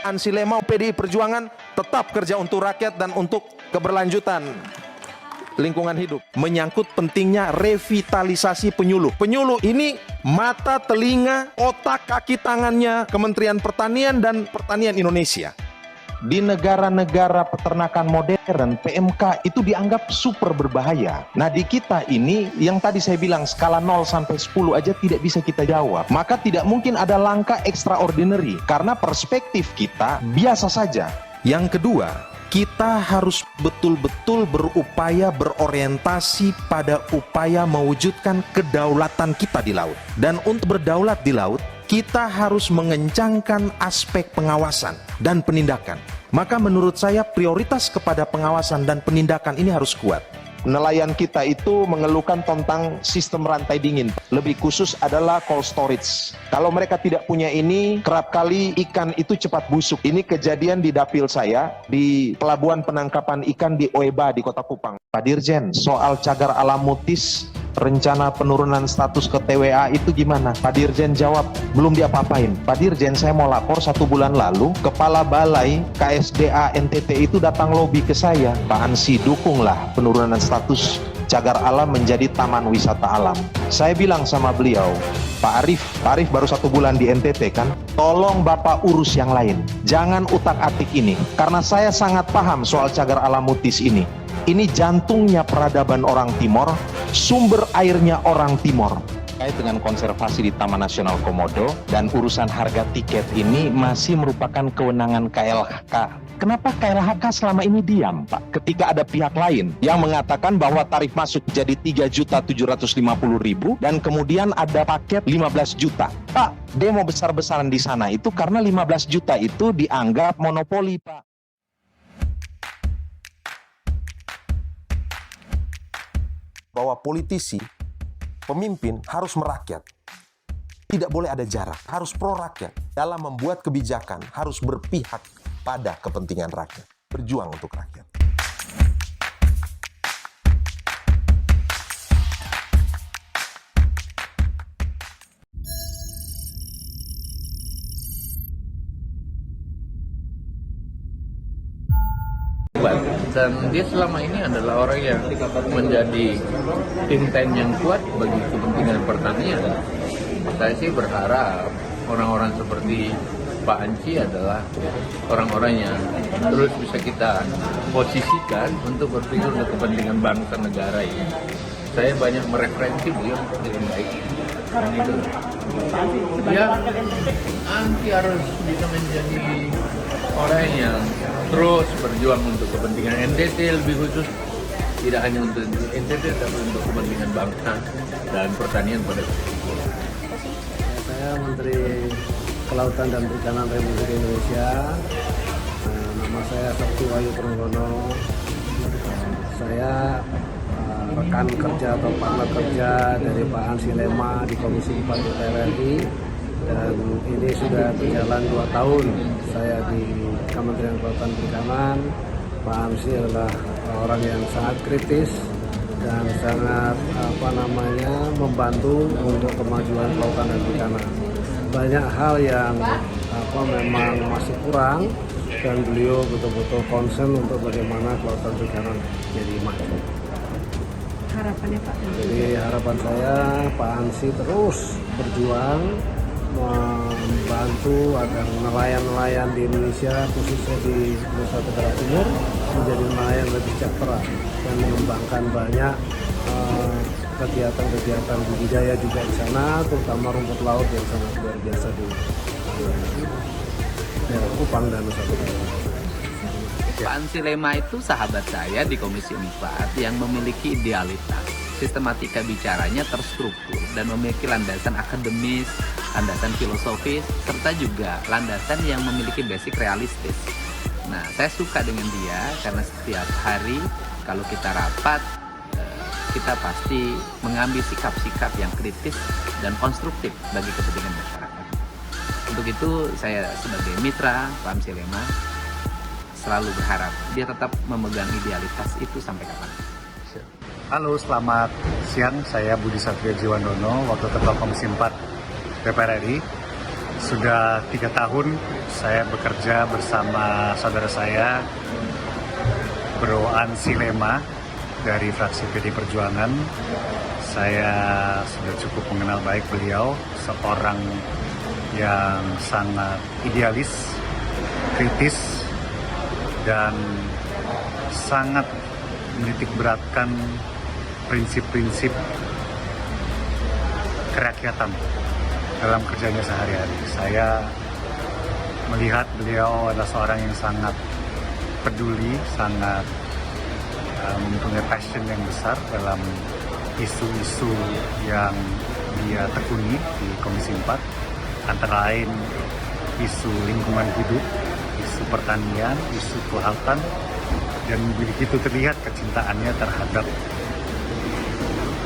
Ansilema PDI Perjuangan tetap kerja untuk rakyat dan untuk keberlanjutan lingkungan hidup. Menyangkut pentingnya revitalisasi penyuluh. Penyuluh ini mata, telinga, otak, kaki, tangannya Kementerian Pertanian dan Pertanian Indonesia. Di negara-negara peternakan modern, PMK itu dianggap super berbahaya. Nah, di kita ini, yang tadi saya bilang skala 0 sampai 10 aja tidak bisa kita jawab. Maka tidak mungkin ada langkah extraordinary, karena perspektif kita biasa saja. Yang kedua, kita harus betul-betul berupaya berorientasi pada upaya mewujudkan kedaulatan kita di laut. Dan untuk berdaulat di laut, kita harus mengencangkan aspek pengawasan dan penindakan. Maka menurut saya prioritas kepada pengawasan dan penindakan ini harus kuat. Nelayan kita itu mengeluhkan tentang sistem rantai dingin. Lebih khusus adalah cold storage. Kalau mereka tidak punya ini, kerap kali ikan itu cepat busuk. Ini kejadian di dapil saya, di pelabuhan penangkapan ikan di Oeba, di Kota Kupang. Pak Dirjen, soal cagar alam mutis, rencana penurunan status ke TWA itu gimana? Pak Dirjen jawab, belum diapa-apain. Pak Dirjen, saya mau lapor 1 bulan lalu, Kepala Balai KSDA NTT itu datang lobi ke saya. Pak Ansi, dukunglah penurunan status cagar alam menjadi taman wisata alam. Saya bilang sama beliau, Pak Arief baru 1 bulan di NTT kan? Tolong Bapak urus yang lain. Jangan utak-atik ini. Karena saya sangat paham soal cagar alam mutis ini. Ini jantungnya peradaban orang Timor, sumber airnya orang Timor. Kait dengan konservasi di Taman Nasional Komodo dan urusan harga tiket ini masih merupakan kewenangan KLHK. Kenapa KLHK selama ini diam, Pak? Ketika ada pihak lain yang mengatakan bahwa tarif masuk jadi 3.750.000 dan kemudian ada paket 15 juta. Pak, demo besar-besaran di sana itu karena 15 juta itu dianggap monopoli, Pak. Bahwa politisi, pemimpin harus merakyat. Tidak boleh ada jarak, harus pro rakyat. Dalam membuat kebijakan harus berpihak pada kepentingan rakyat. Berjuang untuk rakyat. Dan dia selama ini adalah orang yang menjadi think tank yang kuat bagi kepentingan pertanian. Saya sih berharap orang-orang seperti Pak Anci adalah orang-orang yang terus bisa kita posisikan untuk berpikir untuk kepentingan bangsa negara ini. Saya banyak mereferensi beliau dengan baik. Dan itu ya, Anci harus bisa menjadi orang yang terus berjuang untuk kepentingan NTT, lebih khusus tidak hanya untuk NTT tapi untuk kepentingan bangsa dan pertanian pada kesimpulan. Saya Menteri Kelautan dan Perikanan Republik Indonesia. Nama saya Sabtu Wahyu Trenggono. Saya rekan kerja atau partner kerja dari Pak Ansilema di Komisi 4 DPR RI, dan ini sudah berjalan 2 tahun saya di Kementerian Kelautan Perikanan. Pak Ansi adalah orang yang sangat kritis dan sangat membantu untuk kemajuan kelautan dan perikanan. Banyak hal yang memang masih kurang dan beliau betul-betul concern untuk bagaimana kelautan perikanan jadi maju. Harapannya Pak? Jadi harapan saya Pak Ansi terus berjuang membantu agar nelayan-nelayan di Indonesia, khususnya di Nusa Tenggara Timur, menjadi nelayan lebih sejahtera dan mengembangkan banyak kegiatan-kegiatan budidaya juga di sana, terutama rumput laut yang sangat luar biasa di daerah Kupang dan Nusa Tenggara. Pak Ansilema itu sahabat saya di Komisi 4 yang memiliki idealitas. Sistematika bicaranya terstruktur dan memiliki landasan akademis, landasan filosofis, serta juga landasan yang memiliki basic realistis. Nah, saya suka dengan dia karena setiap hari kalau kita rapat, kita pasti mengambil sikap-sikap yang kritis dan konstruktif bagi kepentingan masyarakat. Untuk itu, saya sebagai mitra Pak Ansilema selalu berharap dia tetap memegang idealitas itu sampai kapan. Halo, selamat siang. Saya Budi Satrio Jiwandono, Wakil Ketua Komisi 4 DPR RI. Sudah 3 tahun saya bekerja bersama saudara saya, Bro Ansi Lema dari fraksi PD Perjuangan. Saya sudah cukup mengenal baik beliau, seorang yang sangat idealis, kritis, dan sangat menitik beratkan prinsip-prinsip kerakyatan dalam kerjanya sehari-hari. Saya melihat beliau adalah seorang yang sangat peduli, sangat mempunyai passion yang besar dalam isu-isu yang dia tekuni di Komisi 4, antara lain isu lingkungan hidup, isu pertanian, isu kelautan, dan begitu terlihat kecintaannya terhadap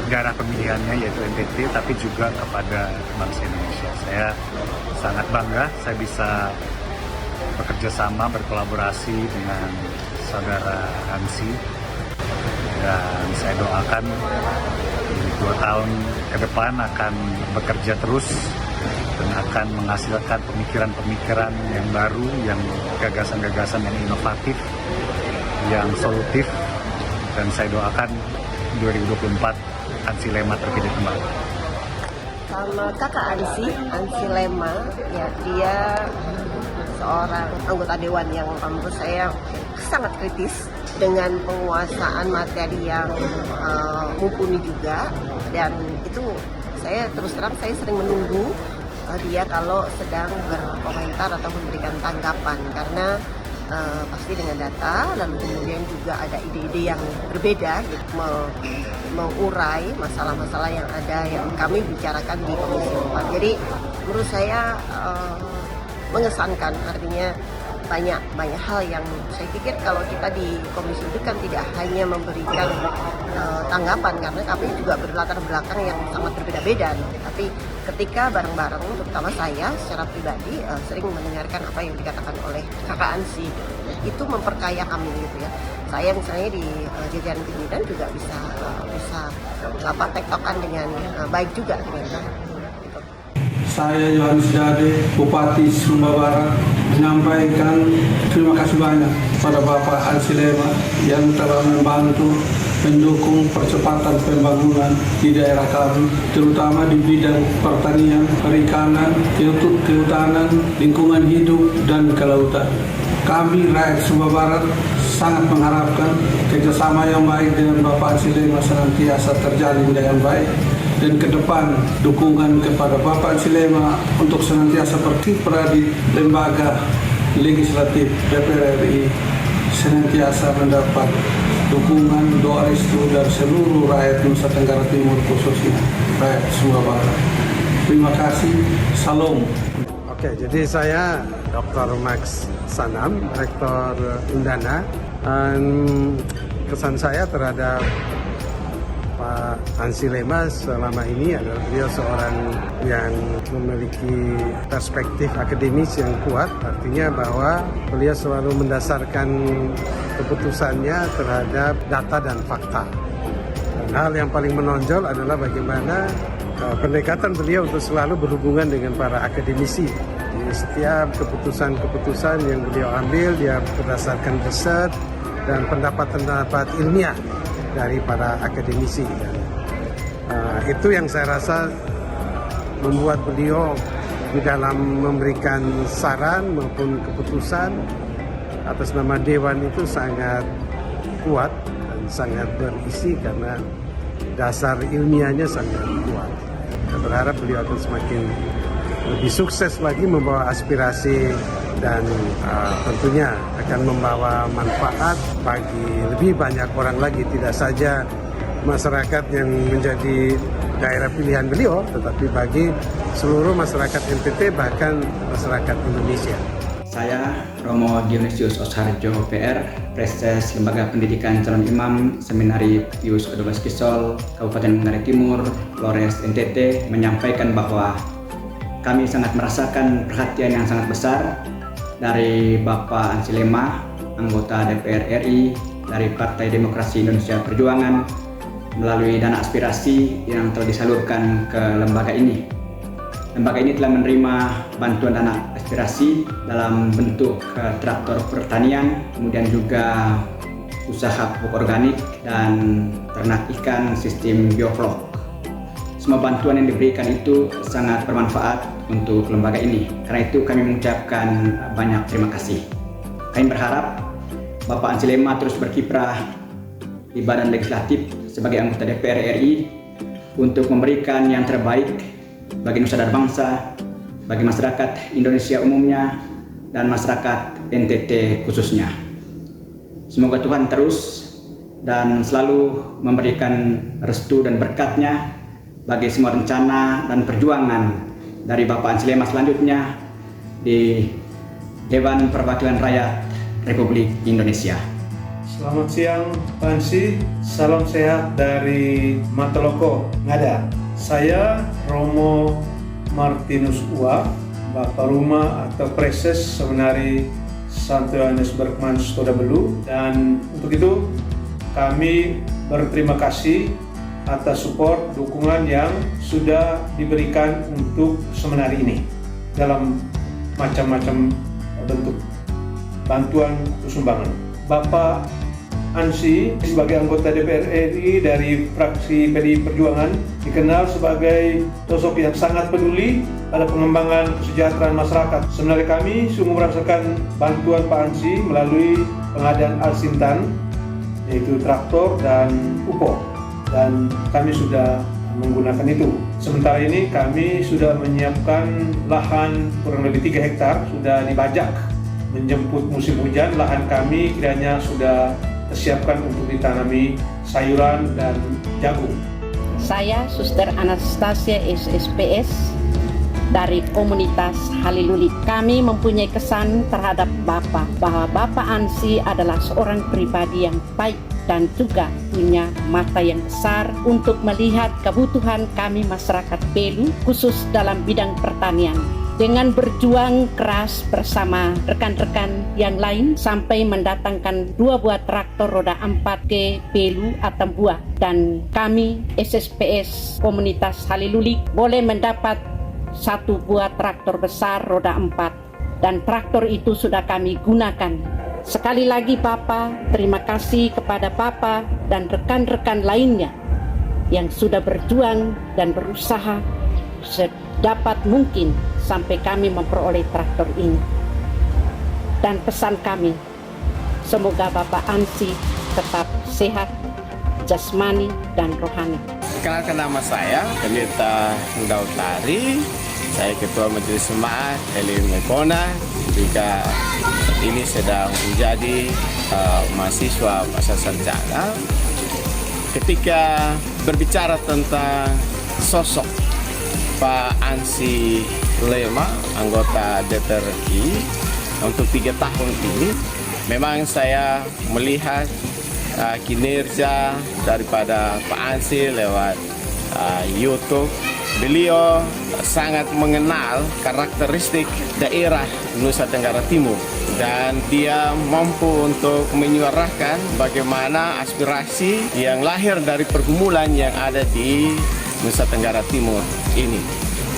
daerah pemilihannya yaitu NTT, tapi juga kepada bangsa Indonesia. Saya sangat bangga saya bisa bekerja sama, berkolaborasi dengan saudara Ansi, dan saya doakan di 2 tahun ke depan akan bekerja terus dan akan menghasilkan pemikiran-pemikiran yang baru, yang gagasan-gagasan yang inovatif, yang solutif, dan saya doakan 2024 Ansi Lema terpilih kembali. Sama kakak Ansi Lema, ya dia seorang anggota dewan yang menurut saya sangat kritis dengan penguasaan materi yang mumpuni juga, dan itu saya terus terang saya sering menunggu dia kalau sedang berkomentar atau memberikan tanggapan, karena pasti dengan data, lalu kemudian juga ada ide-ide yang berbeda gitu, mengurai masalah-masalah yang ada yang kami bicarakan di Komisi 4. Jadi menurut saya mengesankan, artinya banyak hal yang saya pikir kalau kita di komisi itu kan tidak hanya memberikan tanggapan, karena kami juga berlatar belakang yang sangat berbeda-beda, tapi ketika bareng-bareng, terutama saya secara pribadi sering mendengarkan apa yang dikatakan oleh kakak Ansi, itu memperkaya kami gitu ya. Saya misalnya di jajaran pimpinan juga bisa tektokan dengan baik juga gitu. Saya Yohanes Dade, Bupati Sumba Barat, menyampaikan terima kasih banyak pada Bapak Ansi Lema yang telah membantu mendukung percepatan pembangunan di daerah kami, terutama di bidang pertanian, perikanan, kehutanan, lingkungan hidup, dan kelautan. Kami rakyat Sumba Barat sangat mengharapkan kerjasama yang baik dengan Bapak Ansi Lema senantiasa terjalin dengan baik, dan ke depan dukungan kepada Bapak Ansi Lema untuk senantiasa berkiprah di lembaga legislatif DPR RI, senantiasa mendapat dukungan, doa restu dari seluruh rakyat Nusa Tenggara Timur, khususnya rakyat Sumba Barat. Terima kasih, salam. Oke, jadi saya Dr. Max Sanam, Rektor Undana. Kesan saya terhadap Pak Ansi Lema selama ini adalah beliau seorang yang memiliki perspektif akademis yang kuat, artinya bahwa beliau selalu mendasarkan keputusannya terhadap data dan fakta. Dan hal yang paling menonjol adalah bagaimana pendekatan beliau untuk selalu berhubungan dengan para akademisi. Di setiap keputusan-keputusan yang beliau ambil, dia berdasarkan riset dan pendapat-pendapat ilmiah dari para akademisi. Itu yang saya rasa membuat beliau di dalam memberikan saran maupun keputusan atas nama Dewan itu sangat kuat dan sangat berisi, karena dasar ilmiahnya sangat kuat. Saya berharap beliau akan semakin lebih sukses lagi membawa aspirasi, dan tentunya akan membawa manfaat bagi lebih banyak orang lagi, tidak saja masyarakat yang menjadi daerah pilihan beliau, tetapi bagi seluruh masyarakat NTT, bahkan masyarakat Indonesia. Saya Romo Dionysius Osharjo PR, Preses Lembaga Pendidikan Calon Imam Seminari Pius Kedubes Kisol, Kabupaten Tenggara Timur, Flores NTT, menyampaikan bahwa kami sangat merasakan perhatian yang sangat besar dari Bapak Ansi Lema, anggota DPR RI dari Partai Demokrasi Indonesia Perjuangan, melalui dana aspirasi yang telah disalurkan ke lembaga ini. Lembaga ini telah menerima bantuan dana aspirasi dalam bentuk traktor pertanian, kemudian juga usaha pupuk organik dan ternak ikan sistem bioflok. Semua bantuan yang diberikan itu sangat bermanfaat untuk lembaga ini. Karena itu kami mengucapkan banyak terima kasih. Kami berharap Bapak Ansi Lema terus berkiprah di Badan Legislatif sebagai anggota DPR RI untuk memberikan yang terbaik bagi nusa dan bangsa, bagi masyarakat Indonesia umumnya, dan masyarakat NTT khususnya. Semoga Tuhan terus dan selalu memberikan restu dan berkat-Nya bagi semua rencana dan perjuangan dari Bapak Ansi Lema selanjutnya di Dewan Perwakilan Rakyat Republik Indonesia. Selamat siang Pak Ansi, salam sehat dari Mataloko, Ngada. Saya Romo Martinus Ua, Bapak Rumah atau Preses Seminari Santo Yohanes Berkman Stoda Belu, dan untuk itu kami berterima kasih atas support dukungan yang sudah diberikan untuk seminari ini dalam macam-macam bentuk bantuan atau sumbangan. Bapak Ansi sebagai anggota DPR RI dari fraksi PDI Perjuangan dikenal sebagai sosok yang sangat peduli pada pengembangan kesejahteraan masyarakat. Sebenarnya kami sungguh merasakan bantuan Pak Ansi melalui pengadaan Alsintan, yaitu traktor dan pupuk, dan kami sudah menggunakan itu. Sementara ini kami sudah menyiapkan lahan kurang lebih 3 hektar sudah dibajak. Menjemput musim hujan, lahan kami kiranya sudah tersiapkan untuk ditanami sayuran dan jagung. Saya Suster Anastasia SSPS dari komunitas Haliluli. Kami mempunyai kesan terhadap Bapak bahwa Bapak Ansi adalah seorang pribadi yang baik dan juga punya mata yang besar untuk melihat kebutuhan kami masyarakat Belu khusus dalam bidang pertanian. Dengan berjuang keras bersama rekan-rekan yang lain sampai mendatangkan 2 buah traktor roda 4 ke Belu Atambua, dan kami SSPS Komunitas Haliluli boleh mendapat 1 buah traktor besar roda 4, dan traktor itu sudah kami gunakan. Sekali lagi Bapak, terima kasih kepada Bapak dan rekan-rekan lainnya yang sudah berjuang dan berusaha sedapat mungkin sampai kami memperoleh traktor ini. Dan pesan kami, semoga Bapak Ansi tetap sehat, jasmani dan rohani. Perkenalkan, nama saya Pendeta Daud Lari. Saya Ketua Majelis Jemaat Elim Mekona. Juga ini sedang menjadi mahasiswa Pasar Sarjana. Ketika berbicara tentang sosok Pak Ansi Lema, anggota DPR RI untuk 3 tahun ini, memang saya melihat kinerja daripada Pak Ansi lewat YouTube. Beliau sangat mengenal karakteristik daerah Nusa Tenggara Timur, dan dia mampu untuk menyuarakan bagaimana aspirasi yang lahir dari pergumulan yang ada di Nusa Tenggara Timur ini.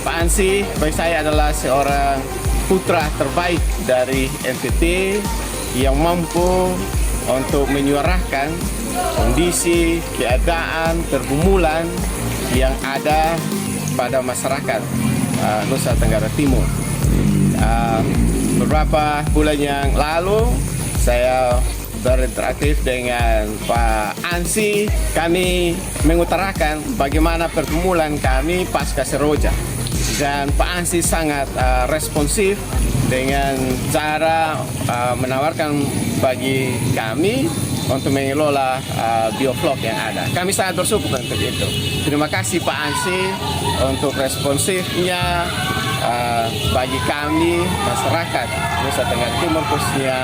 Pak Ansi bagi saya adalah seorang putra terbaik dari NTT yang mampu untuk menyuarakan kondisi, keadaan, pergumulan yang ada pada masyarakat Nusa Tenggara Timur. Beberapa bulan yang lalu saya berinteraktif dengan Pak Ansi. Kami mengutarakan bagaimana pergumulan kami pasca Seroja, dan Pak Ansi sangat responsif dengan cara menawarkan bagi kami untuk mengelola bioflok yang ada. Kami sangat bersyukur untuk itu. Terima kasih Pak Ansi untuk responsifnya bagi kami masyarakat Nusa Tenggara Timur khususnya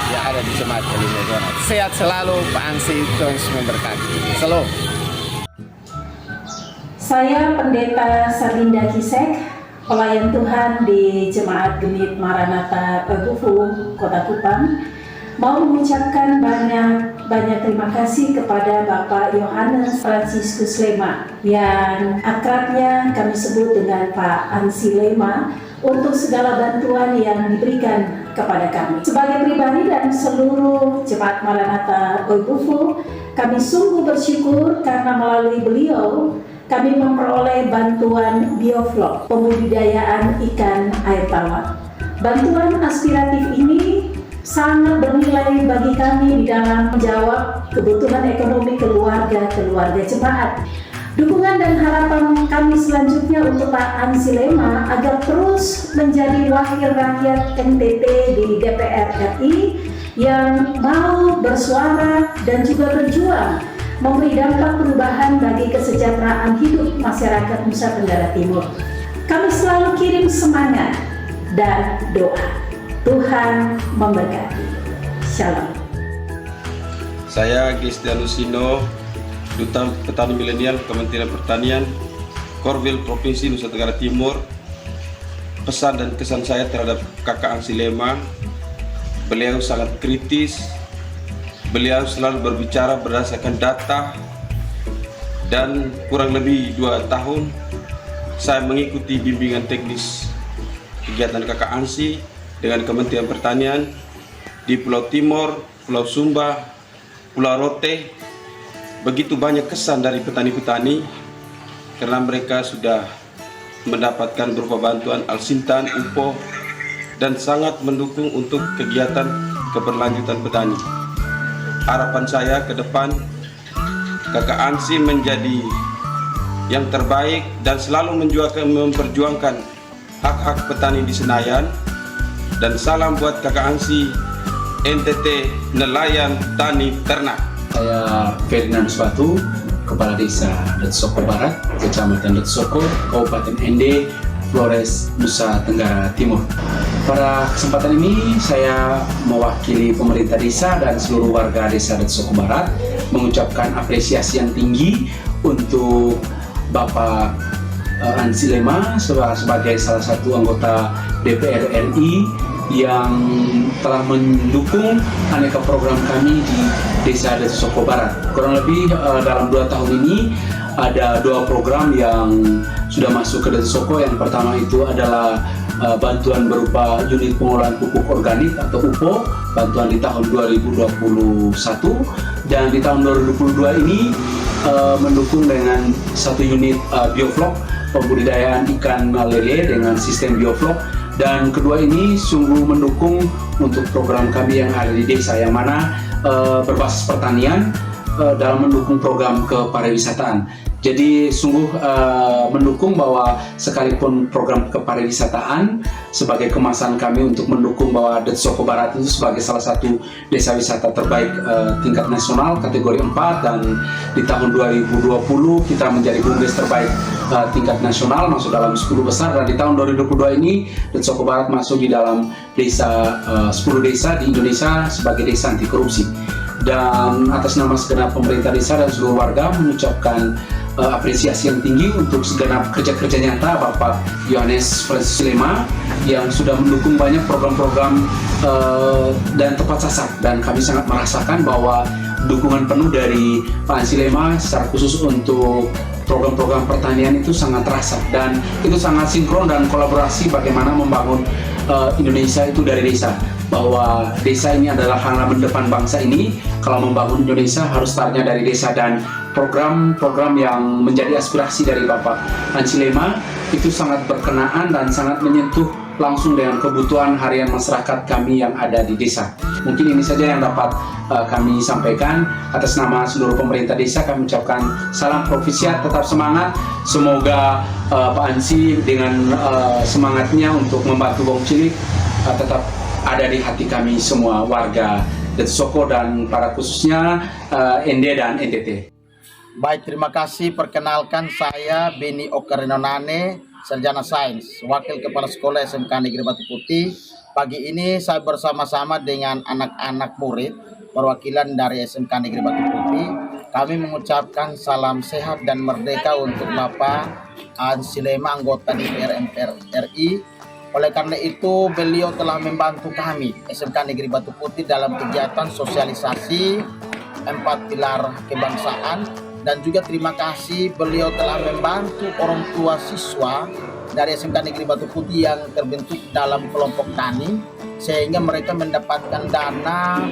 yang ada di Jemaat Elim Mekona. Sehat selalu Pak Ansi, Tuhan memberkati. Shalom. Saya Pendeta Sarlinda Kisek, pelayan Tuhan di Jemaat Genit Maranatha Pagufu, Kota Kupang. mau mengucapkan banyak terima kasih kepada Bapak Yohanes Franciscus Lema yang akrabnya kami sebut dengan Pak Ansi Lema untuk segala bantuan yang diberikan kepada kami. Sebagai pribadi dan seluruh Jemaat Maranatha Oibufo, kami sungguh bersyukur karena melalui beliau kami memperoleh bantuan bioflok pembudidayaan ikan air tawar. Bantuan aspiratif ini sangat bernilai bagi kami di dalam menjawab kebutuhan ekonomi keluarga jemaat. Dukungan dan harapan kami selanjutnya untuk Pak Ansi Lema agar terus menjadi wakil rakyat NTT di DPR RI yang mau bersuara dan juga berjuang memberi dampak perubahan bagi kesejahteraan hidup masyarakat Nusa Tenggara Timur. Kami selalu kirim semangat dan doa. Tuhan memberkati. Shalom. Saya Gestianus Sino, Duta Petani Milenial Kementerian Pertanian, Korwil Provinsi Nusa Tenggara Timur. Pesan dan kesan saya terhadap Kakak Ansi Lema, beliau sangat kritis, beliau selalu berbicara berdasarkan data, dan kurang lebih 2 tahun saya mengikuti bimbingan teknis kegiatan Kakak Ansi dengan Kementerian Pertanian di Pulau Timor, Pulau Sumba, Pulau Rote. Begitu banyak kesan dari petani-petani karena mereka sudah mendapatkan berupa bantuan Alsintan, UPO, dan sangat mendukung untuk kegiatan keberlanjutan petani. Harapan saya ke depan Kakak Ansi menjadi yang terbaik dan selalu memperjuangkan hak-hak petani di Senayan. Dan salam buat Kakak Ansi, NTT, nelayan, tani, ternak. Saya Ferdinandus Batu, Kepala Desa Detsoko Barat, Kecamatan Detsoko, Kabupaten Ende, Flores, Nusa Tenggara Timur. Pada kesempatan ini saya mewakili pemerintah desa dan seluruh warga Desa Detsoko Barat mengucapkan apresiasi yang tinggi untuk Bapak Ansi Lema sebagai salah satu anggota DPR RI yang telah mendukung aneka program kami di Desa Detsoko Barat. Kurang lebih dalam 2 tahun ini ada 2 program yang sudah masuk ke Detsoko. Yang pertama itu adalah bantuan berupa unit pengolahan pupuk organik atau UPO, bantuan di tahun 2021, dan di tahun 2022 ini mendukung dengan 1 unit bioflok pembudidayaan ikan lele dengan sistem bioflok. Dan kedua ini sungguh mendukung untuk program kami yang ada di desa yang mana berbasis pertanian dalam mendukung program kepariwisataan. Jadi sungguh mendukung bahwa sekalipun program kepariwisataan sebagai kemasan kami untuk mendukung bahwa Detsoko Barat itu sebagai salah satu desa wisata terbaik tingkat nasional kategori 4, dan di tahun 2020 kita menjadi BUMDes terbaik tingkat nasional, masuk dalam 10 besar, dan di tahun 2022 ini Detsoko Barat masuk di dalam 10 desa di Indonesia sebagai desa anti korupsi. Dan atas nama segenap pemerintah desa dan seluruh warga mengucapkan apresiasi yang tinggi untuk segenap kerja-kerja nyata Bapak Yohanes Franciscus Lema yang sudah mendukung banyak program-program dan tepat sasaran, dan kami sangat merasakan bahwa dukungan penuh dari Pak Ansi Lema secara khusus untuk program-program pertanian itu sangat terasa, dan itu sangat sinkron dan kolaborasi bagaimana membangun Indonesia itu dari desa, bahwa desa ini adalah halaman depan bangsa ini. Kalau membangun Indonesia harus startnya dari desa, dan program-program yang menjadi aspirasi dari Bapak Ansi Lema itu sangat berkenaan dan sangat menyentuh langsung dengan kebutuhan harian masyarakat kami yang ada di desa. Mungkin ini saja yang dapat kami sampaikan. Atas nama seluruh pemerintah desa kami ucapkan salam Provisiat, tetap semangat. Semoga Pak Ansi dengan semangatnya untuk membantu Bong Cilik tetap ada di hati kami semua warga Detsoko dan para khususnya ND dan NTT. Baik, terima kasih. Perkenalkan, saya Beni Okarinonane, Sarjana Sains, Wakil Kepala Sekolah SMK Negeri Batu Putih. Pagi ini saya bersama-sama dengan anak-anak murid perwakilan dari SMK Negeri Batu Putih. Kami mengucapkan salam sehat dan merdeka untuk Bapak Ansi Lema, anggota DPR MPR RI, Oleh karena itu, beliau telah membantu kami SMK Negeri Batu Putih dalam kegiatan sosialisasi 4 pilar kebangsaan, dan juga terima kasih beliau telah membantu orang tua siswa dari SMK Negeri Batu Putih yang terbentuk dalam kelompok tani, sehingga mereka mendapatkan dana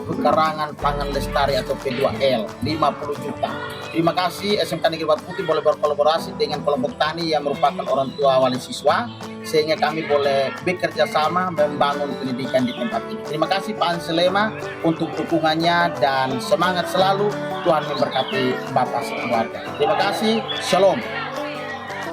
pekarangan pangan lestari atau P2L 50 juta. Terima kasih SMK Negeri Batu Putih boleh berkolaborasi dengan kelompok tani yang merupakan orang tua wali siswa, sehingga kami boleh bekerja sama membangun pendidikan di tempat ini. Terima kasih Pak Ansi Lema untuk dukungannya dan semangat selalu. Tuhan memberkati Bapak sekeluarga. Terima kasih. Shalom.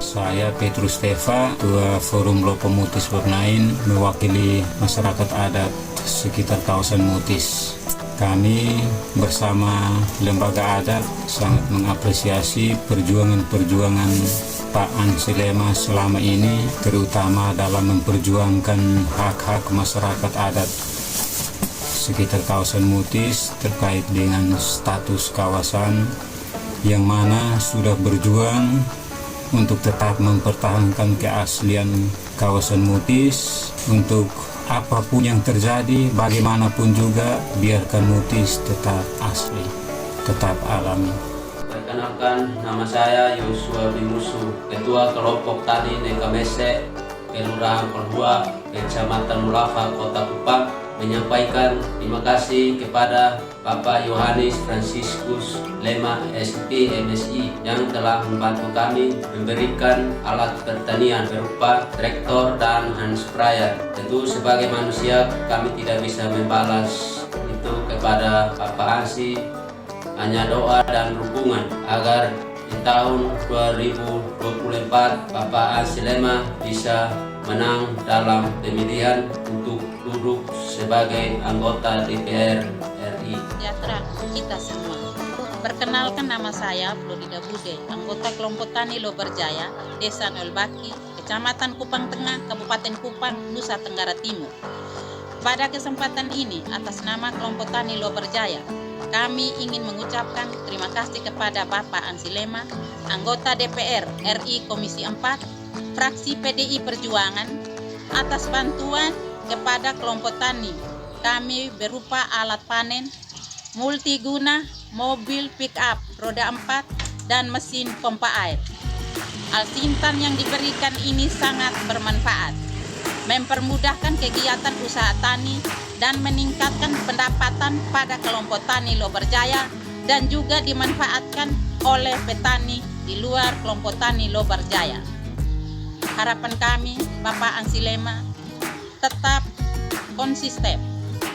Saya Petrus Steva, Ketua Forum Lopo Mutis Bernain, mewakili masyarakat adat sekitar kawasan Mutis. Kami bersama lembaga adat sangat mengapresiasi perjuangan-perjuangan Pak Ansi Lema selama ini, terutama dalam memperjuangkan hak-hak masyarakat adat sekitar kawasan Mutis terkait dengan status kawasan yang mana sudah berjuang untuk tetap mempertahankan keaslian kawasan Mutis. Untuk apapun yang terjadi, bagaimanapun juga, biarkan Mutis tetap asli, tetap alami. Perkenalkan, nama saya Yosua Bimusu, Ketua Kelompok Tani Nekamese, Kelurahan Kolhua, Kecamatan Mulafa, Kota Kupang, menyampaikan terima kasih kepada Bapak Yohanes Franciscus Lema SP MSI yang telah membantu kami memberikan alat pertanian berupa traktor dan hand sprayer. Tentu sebagai manusia kami tidak bisa membalas itu kepada Bapak Ansi, hanya doa dan dukungan agar di tahun 2024 Bapak Ansi Lema bisa menang dalam pemilihan untuk duduk sebagai anggota DPR RI. Sejahtera kita semua. Perkenalkan, nama saya Florida Bude, anggota kelompok tani Loberjaya, Desa Nolbaki, Kecamatan Kupang Tengah, Kabupaten Kupang, Nusa Tenggara Timur. Pada kesempatan ini, atas nama kelompok tani Loberjaya, kami ingin mengucapkan terima kasih kepada Bapak Ansi Lema, anggota DPR RI Komisi 4, fraksi PDI Perjuangan, atas bantuan kepada kelompok tani kami berupa alat panen, multiguna, mobil pick up roda 4, dan mesin pompa air. Alsintan yang diberikan ini sangat bermanfaat, mempermudahkan kegiatan usaha tani dan meningkatkan pendapatan pada kelompok tani Loberjaya, dan juga dimanfaatkan oleh petani di luar kelompok tani Loberjaya. Harapan kami, Bapak Ansi Lema tetap konsisten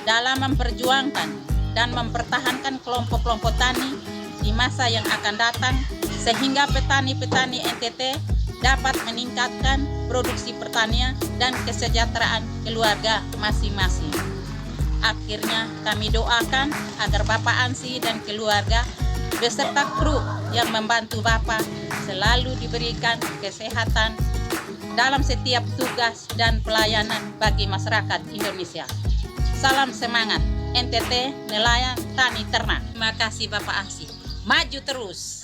dalam memperjuangkan dan mempertahankan kelompok-kelompok tani di masa yang akan datang, sehingga petani-petani NTT dapat meningkatkan produksi pertanian dan kesejahteraan keluarga masing-masing. Akhirnya kami doakan agar Bapak Ansi dan keluarga beserta kru yang membantu Bapak selalu diberikan kesehatan dalam setiap tugas dan pelayanan bagi masyarakat Indonesia. Salam semangat, NTT Nelayan Tani Ternak. Terima kasih Bapak Ansi. Maju terus.